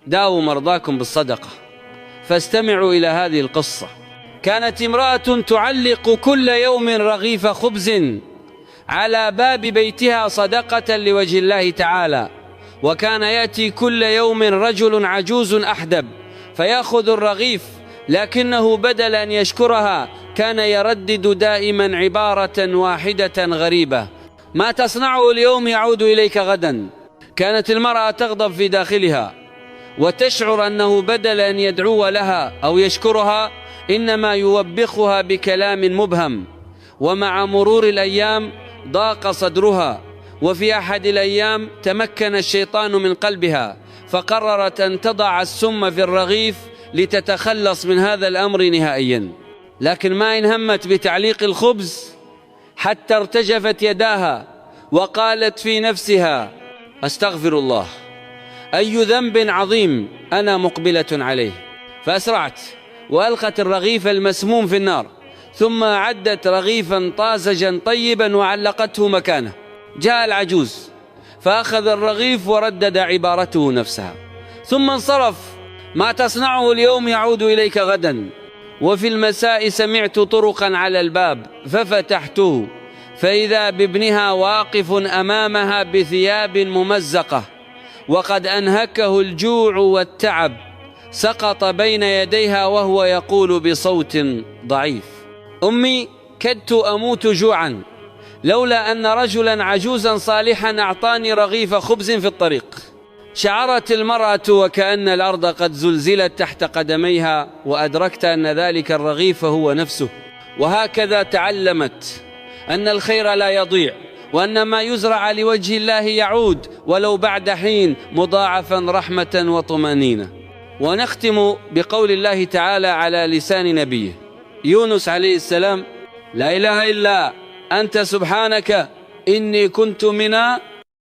داووا مرضاكم بالصدقة. فاستمعوا إلى هذه القصة. كانت امرأة تعلق كل يوم رغيف خبز على باب بيتها صدقة لوجه الله تعالى، وكان يأتي كل يوم رجل عجوز أحدب فيأخذ الرغيف، لكنه بدل أن يشكرها كان يردد دائما عبارة واحدة غريبة: ما تصنعه اليوم يعود إليك غدا. كانت المرأة تغضب في داخلها وتشعر أنه بدل أن يدعو لها أو يشكرها إنما يوبخها بكلام مبهم. ومع مرور الأيام ضاق صدرها، وفي أحد الأيام تمكن الشيطان من قلبها فقررت أن تضع السم في الرغيف لتتخلص من هذا الأمر نهائيا. لكن ما إن همت بتعليق الخبز حتى ارتجفت يداها وقالت في نفسها: أستغفر الله، أي ذنب عظيم أنا مقبلة عليه. فأسرعت وألقت الرغيف المسموم في النار، ثم أعدت رغيفا طازجا طيبا وعلقته مكانه. جاء العجوز فأخذ الرغيف وردد عبارته نفسها، ثم انصرف: ما تصنعه اليوم يعود إليك غدا. وفي المساء سمعت طرقا على الباب ففتحته، فإذا بابنها واقف أمامها بثياب ممزقة وقد أنهكه الجوع والتعب، سقط بين يديها وهو يقول بصوت ضعيف: أمي، كدت أموت جوعا لولا أن رجلا عجوزا صالحا أعطاني رغيف خبز في الطريق. شعرت المرأة وكأن الأرض قد زلزلت تحت قدميها، وأدركت أن ذلك الرغيف هو نفسه. وهكذا تعلمت أن الخير لا يضيع، وأن ما يزرع لوجه الله يعود ولو بعد حين مضاعفا رحمة وطمأنينة. ونختم بقول الله تعالى على لسان نبيه يونس عليه السلام: لا إله إلا أنت سبحانك إني كنت من